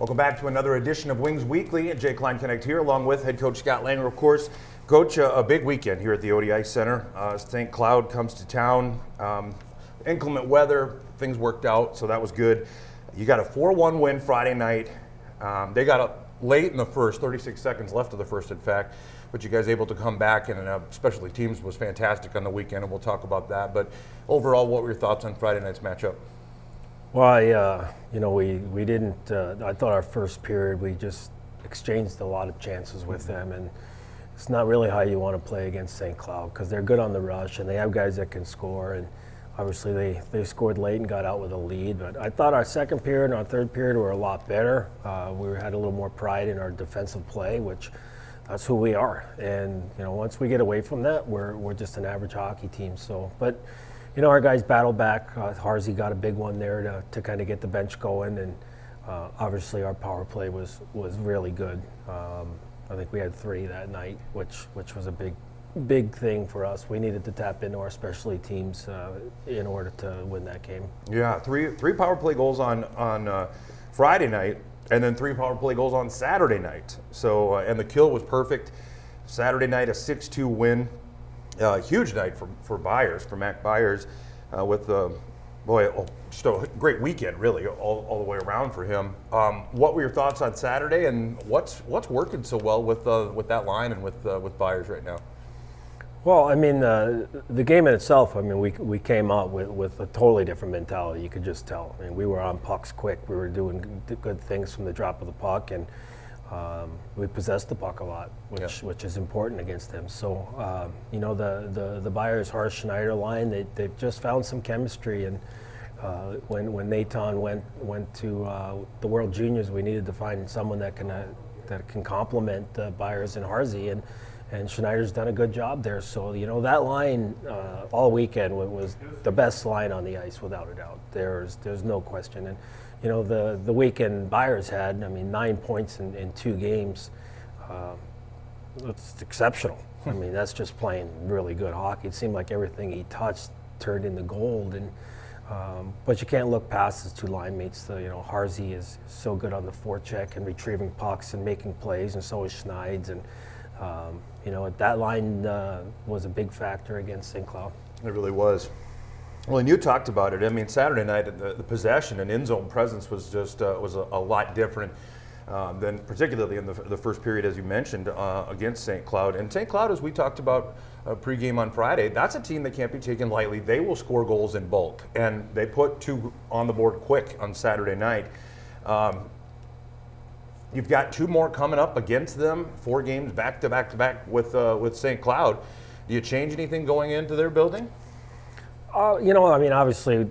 Welcome back to another edition of Wings Weekly. Jay Klein Connect here, along with head coach Scott Langer, of course. Coach, a big weekend here at the ODI Center. St. Cloud comes to town. Inclement weather, things worked out, so that was good. You got a 4-1 win Friday night. They got up late in the first, 36 seconds left of the first, in fact. But you guys able to come back, and especially teams was fantastic on the weekend, and we'll talk about that. But overall, what were your thoughts on Friday night's matchup? Well, we didn't. I thought our first period we just exchanged a lot of chances with them, and it's not really how you want to play against St. Cloud because they're good on the rush and they have guys that can score. And obviously they scored late and got out with a lead. But I thought our second period and our third period were a lot better. We had a little more pride in our defensive play, which that's who we are. And once we get away from that, we're just an average hockey team. So, but. Our guys battled back. Harzy got a big one there to kind of get the bench going, and obviously our power play was really good. I think we had 3 that night, which was a big thing for us. We needed to tap into our specialty teams in order to win that game. Yeah, three power play goals on Friday night, and then 3 power play goals on Saturday night. So and the kill was perfect. Saturday night, a 6-2 win. Huge night for Byers, for Mac Byers, with just a great weekend, really, all the way around for him. What were your thoughts on Saturday, and what's working so well with that line and with Byers right now? Well, I mean, the game in itself, I mean, we came out with a totally different mentality. You could just tell. I mean, we were on pucks quick. We were doing good things from the drop of the puck, and we possessed the puck a lot, which is important against them. So, the Byers, Harsh, Schneider line, they've just found some chemistry. And when Nathan went to the World Juniors, we needed to find someone that can complement Byers and Harzy, and Schneider's done a good job there. So, that line all weekend was the best line on the ice, without a doubt. There's no question. And the weekend Byers had, 9 points in 2 games. It's exceptional. I mean, that's just playing really good hockey. It seemed like everything he touched turned into gold. And but you can't look past his 2 line mates. Harzy is so good on the forecheck and retrieving pucks and making plays, and so is Schneids. And that line was a big factor against St. Cloud. It really was. Well, and you talked about it. I mean, Saturday night, the possession and in-zone presence was just was a lot different than particularly in the first period, as you mentioned, against St. Cloud. And St. Cloud, as we talked about pregame on Friday, that's a team that can't be taken lightly. They will score goals in bulk, and they put 2 on the board quick on Saturday night. You've got 2 more coming up against them, 4 games back to back with St. Cloud. Do you change anything going into their building? Obviously,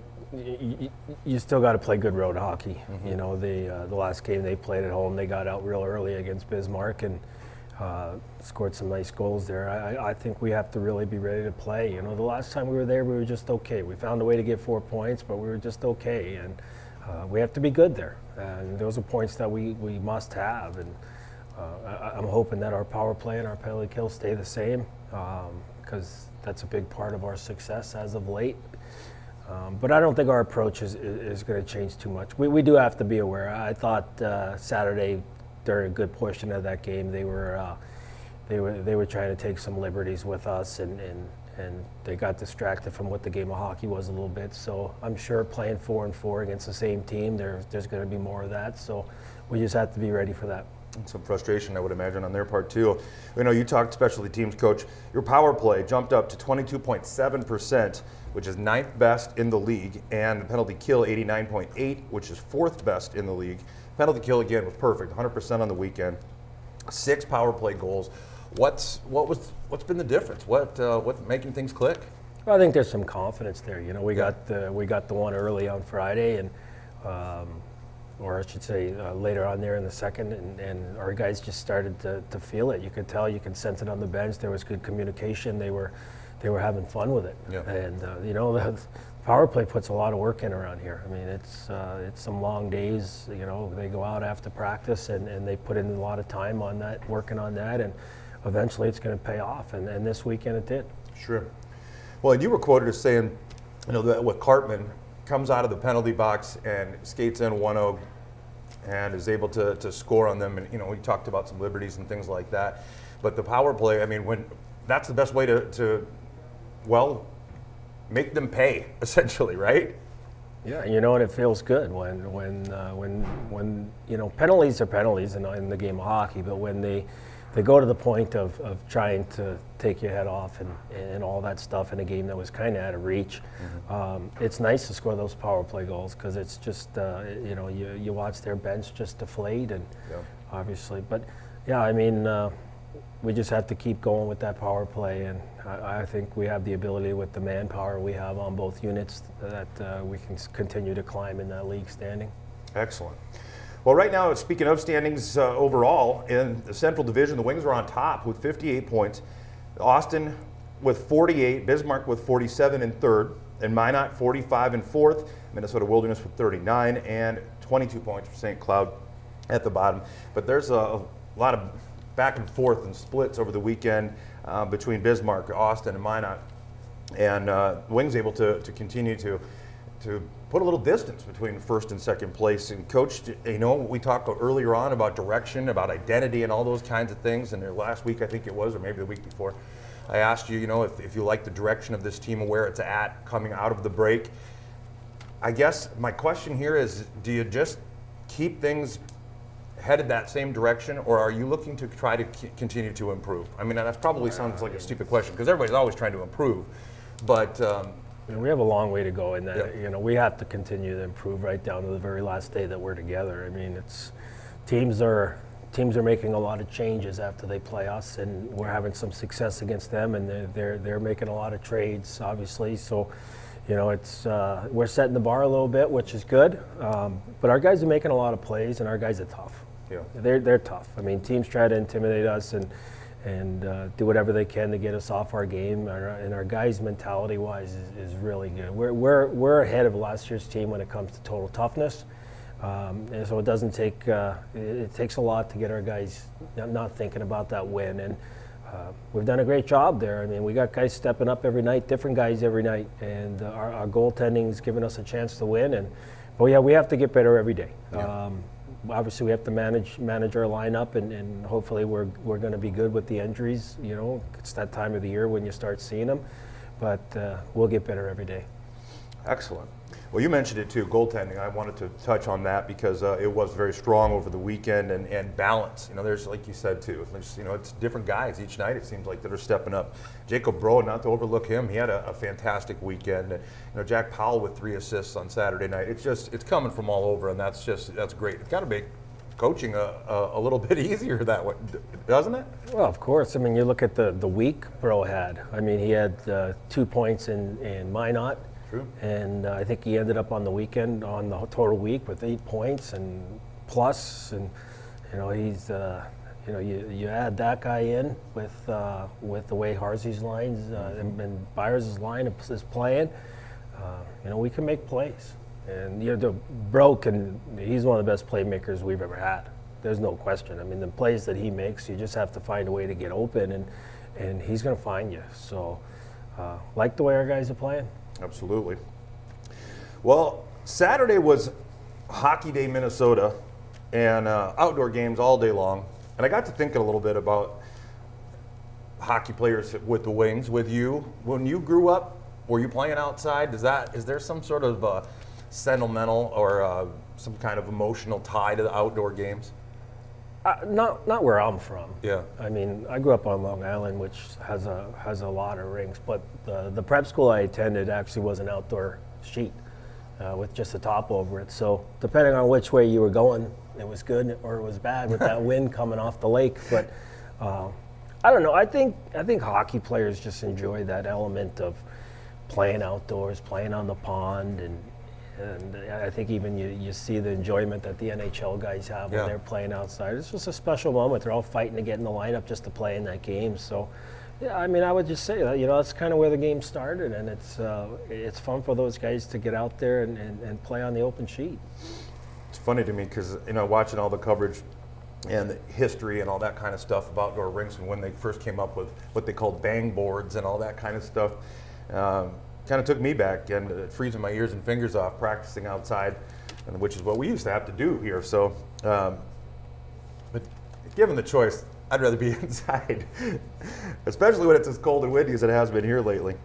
you still got to play good road hockey. Mm-hmm. The last game they played at home, they got out real early against Bismarck and scored some nice goals there. I think we have to really be ready to play. The last time we were there, we were just okay. We found a way to get 4 points, but we were just okay. And we have to be good there. And those are points that we must have. And I'm hoping that our power play and our penalty kill stay the same, because that's a big part of our success as of late. But I don't think our approach is going to change too much. We do have to be aware. I thought Saturday, during a good portion of that game, they were trying to take some liberties with us, and they got distracted from what the game of hockey was a little bit. So I'm sure playing 4-4 against the same team, there's going to be more of that. So we just have to be ready for that. And some frustration, I would imagine, on their part too. You talked specialty teams, Coach. Your power play jumped up to 22.7%, which is 9th best in the league, and the penalty kill 89.8, which is 4th best in the league. Penalty kill again was perfect, 100% on the weekend. 6 power play goals. What's been the difference? What's making things click? Well, I think there's some confidence there. We got the one early on Friday, and or I should say later on there in the second, and our guys just started to feel it. You could tell, you could sense it on the bench. There was good communication. They were having fun with it. Yeah. And the power play puts a lot of work in around here. I mean, it's some long days. They go out after practice and they put in a lot of time on that, working on that, and eventually it's going to pay off. And this weekend it did. Sure. Well, and you were quoted as saying, that with Cartman comes out of the penalty box and skates in 1-0, and is able to score on them. And we talked about some liberties and things like that, but the power play, I mean, when that's the best way to make them pay, essentially, right? Yeah, and it feels good when penalties are penalties in the game of hockey, but when they go to the point of trying to take your head off and all that stuff in a game that was kind of out of reach, it's nice to score those power play goals because it's just you watch their bench just deflate and obviously, but yeah, I mean. We just have to keep going with that power play, and I think we have the ability with the manpower we have on both units that we can continue to climb in that league standing. Excellent. Well, right now, speaking of standings overall, in the Central Division, the Wings are on top with 58 points. Austin with 48, Bismarck with 47 in third, and Minot 45 in fourth, Minnesota Wilderness with 39, and 22 points for St. Cloud at the bottom. But there's a lot of back and forth and splits over the weekend between Bismarck, Austin, and Minot. And Wings able to continue to put a little distance between first and second place. And Coach, we talked earlier on about direction, about identity, and all those kinds of things. And last week, I think it was, or maybe the week before, I asked you, if you like the direction of this team and where it's at coming out of the break. I guess my question here is, do you just keep things headed that same direction, or are you looking to try to continue to improve? I mean, that probably sounds like a stupid question because everybody's always trying to improve, but we have a long way to go in that. Yeah. We have to continue to improve right down to the very last day that we're together. I mean, teams are making a lot of changes after they play us, and we're having some success against them, and they're making a lot of trades, obviously. So, we're setting the bar a little bit, which is good. But our guys are making a lot of plays, and our guys are tough. Yeah. They're tough. I mean, teams try to intimidate us and do whatever they can to get us off our game. And our guys' mentality-wise is really good. We're ahead of last year's team when it comes to total toughness. And so it doesn't take it takes a lot to get our guys not thinking about that win. And we've done a great job there. I mean, we got guys stepping up every night, different guys every night, and our goaltending's given us a chance to win. But yeah, we have to get better every day. Yeah. Obviously, we have to manage our lineup, and hopefully we're going to be good with the injuries. It's that time of the year when you start seeing them, but we'll get better every day. Excellent. Well, you mentioned it too, goaltending. I wanted to touch on that because it was very strong over the weekend and balance. There's, like you said too, it's different guys each night, it seems like, that are stepping up. Jacob Bro, not to overlook him, he had a fantastic weekend. Jack Powell with 3 assists on Saturday night. It's coming from all over, and that's great. It's got to make coaching a little bit easier that way, doesn't it? Well, of course. I mean, you look at the week Bro had. I mean, he had 2 points in Minot. True. And I think he ended up on the weekend on the total week with 8 points and plus, and he's you add that guy in with the way Harsey's lines and Byers' line is playing, we can make plays. And the Bro he's one of the best playmakers we've ever had. There's no question. I mean, the plays that he makes, you just have to find a way to get open, and he's going to find you. So, like the way our guys are playing. Absolutely. Well, Saturday was Hockey Day Minnesota and outdoor games all day long. And I got to thinking a little bit about hockey players with the Wings, with you. When you grew up, were you playing outside? Is there some sort of sentimental or some kind of emotional tie to the outdoor games? Not where I'm from. Yeah. I mean, I grew up on Long Island, which has a lot of rinks, but the prep school I attended actually was an outdoor sheet with just a top over it. So depending on which way you were going, it was good or it was bad with that wind coming off the lake. But I don't know. I think hockey players just enjoy that element of playing outdoors, playing on the pond, and I think even you see the enjoyment that the NHL guys have when they're playing outside. It's just a special moment. They're all fighting to get in the lineup just to play in that game. So, yeah, I mean, I would just say that, that's kind of where the game started, and it's fun for those guys to get out there and play on the open sheet. It's funny to me because, watching all the coverage and the history and all that kind of stuff of outdoor rinks and when they first came up with what they called bang boards and all that kind of stuff, kind of took me back and freezing my ears and fingers off practicing outside, which is what we used to have to do here. So But given the choice, I'd rather be inside, especially when it's as cold and windy as it has been here lately.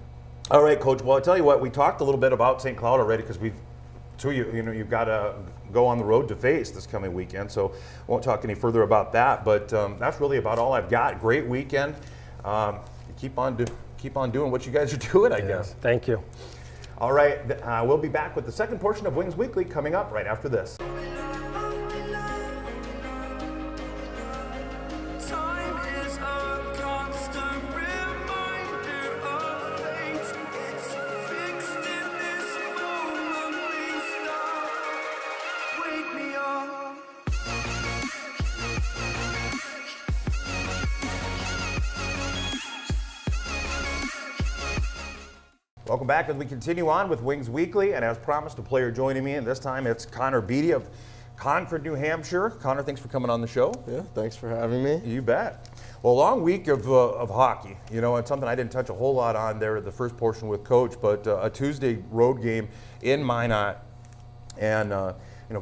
All right, Coach. Well, I'll tell you what, we talked a little bit about St. Cloud already because you've got to go on the road to face this coming weekend, so won't talk any further about that. But that's really about all I've got. Great weekend. Keep on doing what you guys are doing, I guess. Thank you. All right, we'll be back with the second portion of Wings Weekly coming up right after this. Welcome back as we continue on with Wings Weekly, and as promised, a player joining me, and this time it's Connor Beatty of Concord, New Hampshire. Connor, thanks for coming on the show. Yeah, thanks for having me. You bet. Well, a long week of hockey. You know, it's something I didn't touch a whole lot on there the first portion with Coach, but a Tuesday road game in Minot, and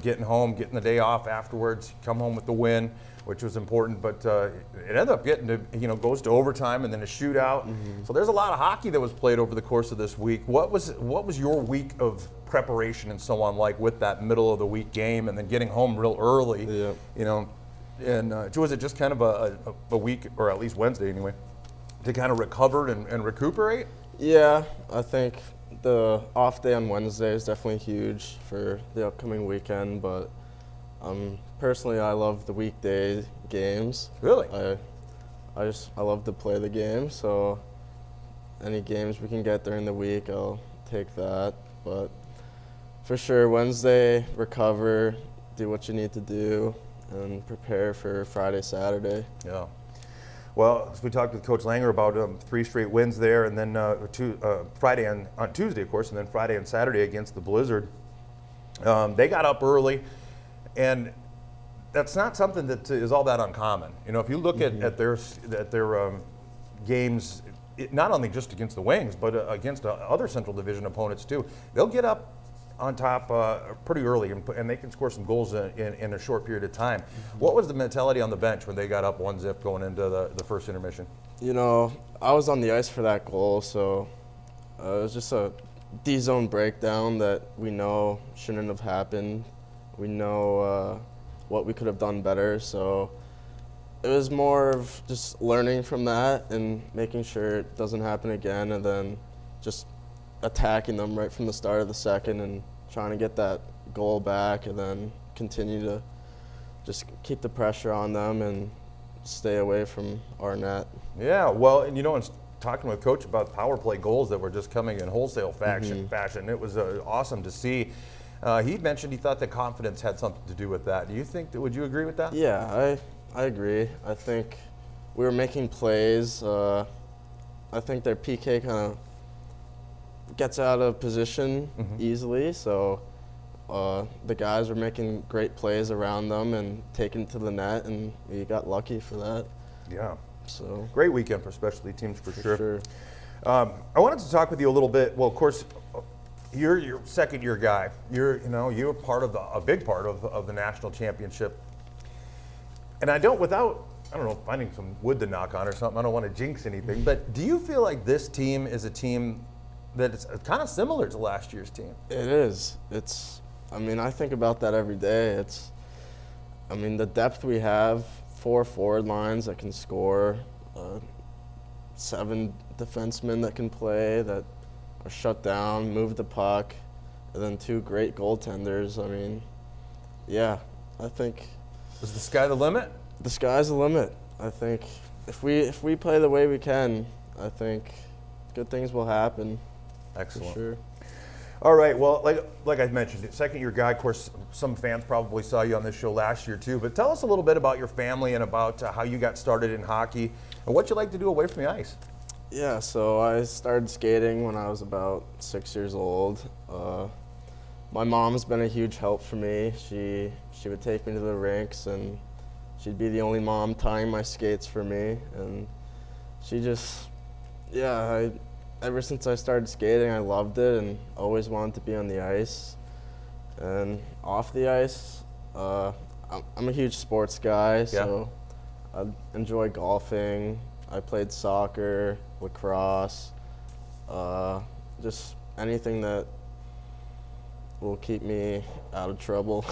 getting home, getting the day off afterwards, come home with the win, which was important, but it ended up getting to, goes to overtime and then a shootout. Mm-hmm. So there's a lot of hockey that was played over the course of this week. What was your week of preparation and so on like with that middle of the week game and then getting home real early? Yeah. And was it just kind of a week, or at least Wednesday anyway, to kind of recover and recuperate? Yeah, I think the off day on Wednesday is definitely huge for the upcoming weekend, but personally, I love the weekday games. Really? I love to play the game, so any games we can get during the week, I'll take that. But for sure, Wednesday, recover, do what you need to do, and prepare for Friday, Saturday. Yeah. Well, as we talked with Coach Langer about 3 straight wins there, and then Friday on Tuesday, of course, and then Friday and Saturday against the Blizzard. They got up early. And that's not something that is all that uncommon. If you look at their games, not only just against the Wings, but against other Central Division opponents too, they'll get up on top pretty early and they can score some goals in a short period of time. Mm-hmm. What was the mentality on the bench when they got up 1-0 going into the first intermission? I was on the ice for that goal, so it was just a D-zone breakdown that we know shouldn't have happened. We know what we could have done better, so it was more of just learning from that and making sure it doesn't happen again, and then just attacking them right from the start of the second and trying to get that goal back, and then continue to just keep the pressure on them and stay away from our net. Yeah, well, and in talking with Coach about power play goals that were just coming in wholesale fashion, it was awesome to see. He mentioned he thought that confidence had something to do with that. Would you agree with that? Yeah, I agree. I think we were making plays. I think their PK kind of gets out of position easily, so the guys were making great plays around them and taking to the net, and we got lucky for that. Yeah. So great weekend for specialty teams for sure. I wanted to talk with you a little bit. Well, of course, you're your second-year guy. You're part of a big part of the national championship. And finding some wood to knock on or something. I don't want to jinx anything. But do you feel like this team is a team that is kind of similar to last year's team? It is. I think about that every day. The depth we have, 4 forward lines that can score, 7 defensemen that can play, that are shut down, move the puck, and then 2 great goaltenders. I think. Is the sky the limit? The sky's the limit. I think if we play the way we can, I think good things will happen. Excellent. For sure. All right. Well, like I mentioned, second-year guy. Of course, some fans probably saw you on this show last year too. But tell us a little bit about your family and about how you got started in hockey and what you like to do away from the ice. Yeah, so I started skating when I was about 6 years old. My mom's been a huge help for me. She would take me to the rinks, and she'd be the only mom tying my skates for me. And she just, ever since I started skating, I loved it and always wanted to be on the ice. And off the ice, I'm a huge sports guy, so I enjoy golfing. I played soccer, lacrosse, just anything that will keep me out of trouble.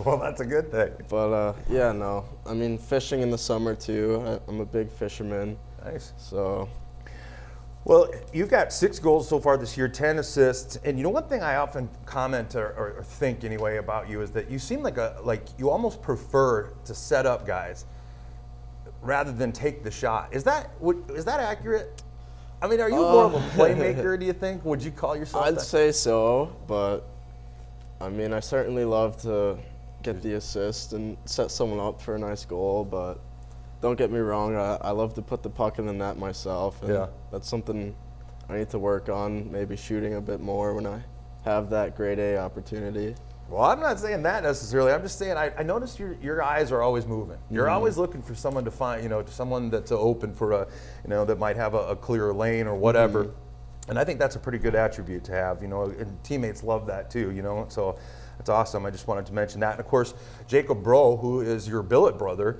Well, that's a good thing. But yeah, no. I mean, fishing in the summer too. I'm a big fisherman, Nice. so Well, you've got 6 goals so far this year, 10 assists, and you know one thing I often comment or think anyway about you is that you seem like you almost prefer to set up guys rather than take the shot. Is that accurate? I mean, are you more of a playmaker? Do you think? Would you call yourself? I'd that? say so. But I mean, I certainly love to get the assist and set someone up for a nice goal. But don't get me wrong, I love to put the puck in the net myself. And Yeah. that's something I need to work on, maybe shooting a bit more when I have that grade A opportunity. Well, I'm not saying that necessarily. I'm just saying I noticed your eyes are always moving. You're always looking for someone to find, someone that's open for that might have a clearer lane or whatever. And I think that's a pretty good attribute to have, and teammates love that too, So that's awesome. I just wanted to mention that. And of course, Jacob Bro, who is your billet brother,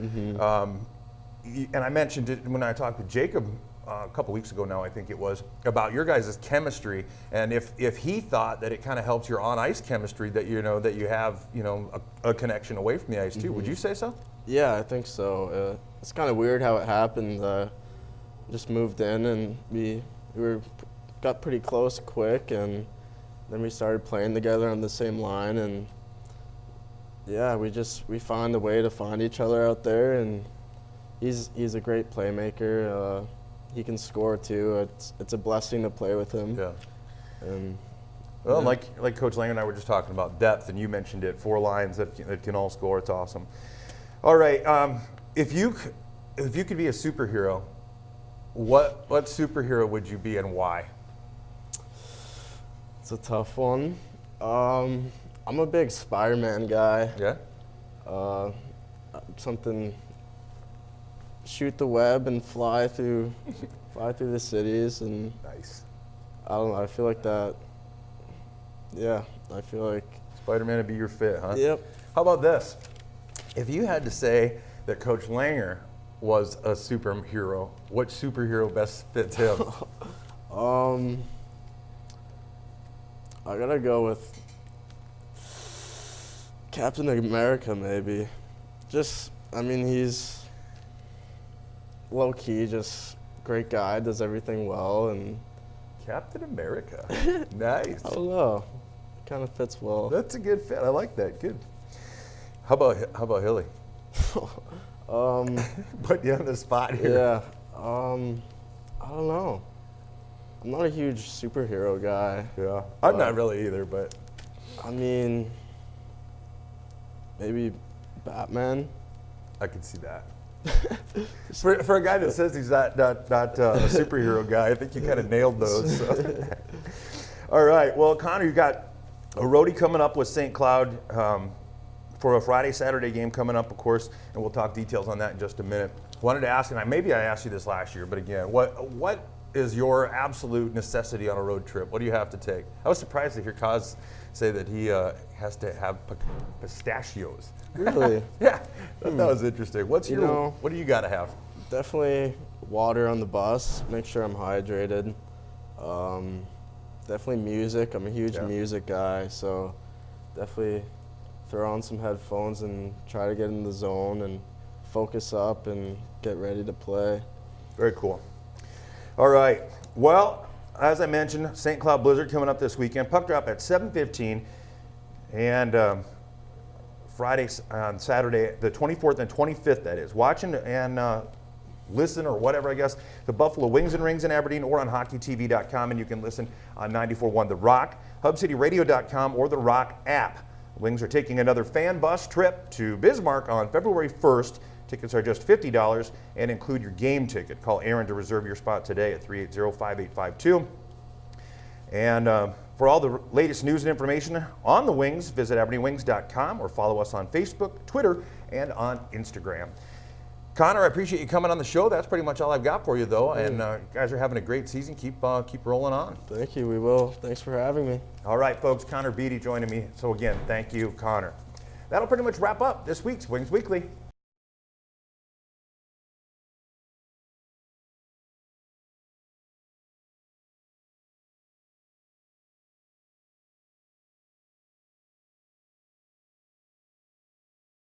and I mentioned it when I talked with Jacob a couple weeks ago now, I think it was, about your guys' chemistry, and if he thought that it kind of helps your on-ice chemistry that that you have a connection away from the ice too. Would you say so? Yeah, I think so. It's kind of weird how it happened. Just moved in and we got pretty close quick, and then we started playing together on the same line, and yeah, we found a way to find each other out there, and he's a great playmaker. He can score too. It's a blessing to play with him. Yeah. And Well, like Coach Lang and I were just talking about depth, and you mentioned it, 4 lines that can all score. It's awesome. All right, if you could be a superhero, what superhero would you be and why? it's a tough one. I'm a big Spider-Man guy. Yeah. Something. Shoot the web and fly through the cities, and Nice. I don't know. I feel like that. Yeah, I feel like. Spider-Man would be your fit, huh? Yep. How about this? If you had to say that Coach Langer was a superhero, what superhero best fits him? I gotta go with Captain America, maybe. He's low key, just great guy, does everything well, and Captain America. Nice. I don't know, kind of fits well. That's a good fit. I like that. Good. How about Hilly? Put you on the spot here. Yeah. I don't know. I'm not a huge superhero guy. Yeah. I'm not really either, but I mean, maybe Batman. I can see that. For a guy that says he's not a superhero guy, I think you kind of nailed those. So. All right. Well, Connor, you've got a roadie coming up with St. Cloud for a Friday-Saturday game coming up, of course, and we'll talk details on that in just a minute. Wanted to ask, and maybe I asked you this last year, but again, what is your absolute necessity on a road trip? What do you have to take? I was surprised to hear Kaz say that he has to have pistachios. Really? Yeah, that was interesting. What do you got to have? Definitely water on the bus. Make sure I'm hydrated. Definitely music. I'm a huge music guy, so definitely throw on some headphones and try to get in the zone and focus up and get ready to play. Very cool. All right. Well, as I mentioned, St. Cloud Blizzard coming up this weekend. Puck drop at 7:15, and Friday on Saturday, the 24th and 25th. That is. Watching and listen or whatever, I guess, the Buffalo Wings and Rings in Aberdeen, or on HockeyTV.com, and you can listen on 94.1 The Rock, HubCityRadio.com, or the Rock app. Wings are taking another fan bus trip to Bismarck on February 1st. Tickets are just $50 and include your game ticket. Call Aaron to reserve your spot today at 380-5852. And for all the latest news and information on the Wings, visit AberdeenWings.com or follow us on Facebook, Twitter, and on Instagram. Connor, I appreciate you coming on the show. That's pretty much all I've got for you, though. And you guys are having a great season. Keep rolling on. Thank you. We will. Thanks for having me. All right, folks. Connor Beatty joining me. So again, thank you, Connor. that'll pretty much wrap up this week's Wings Weekly.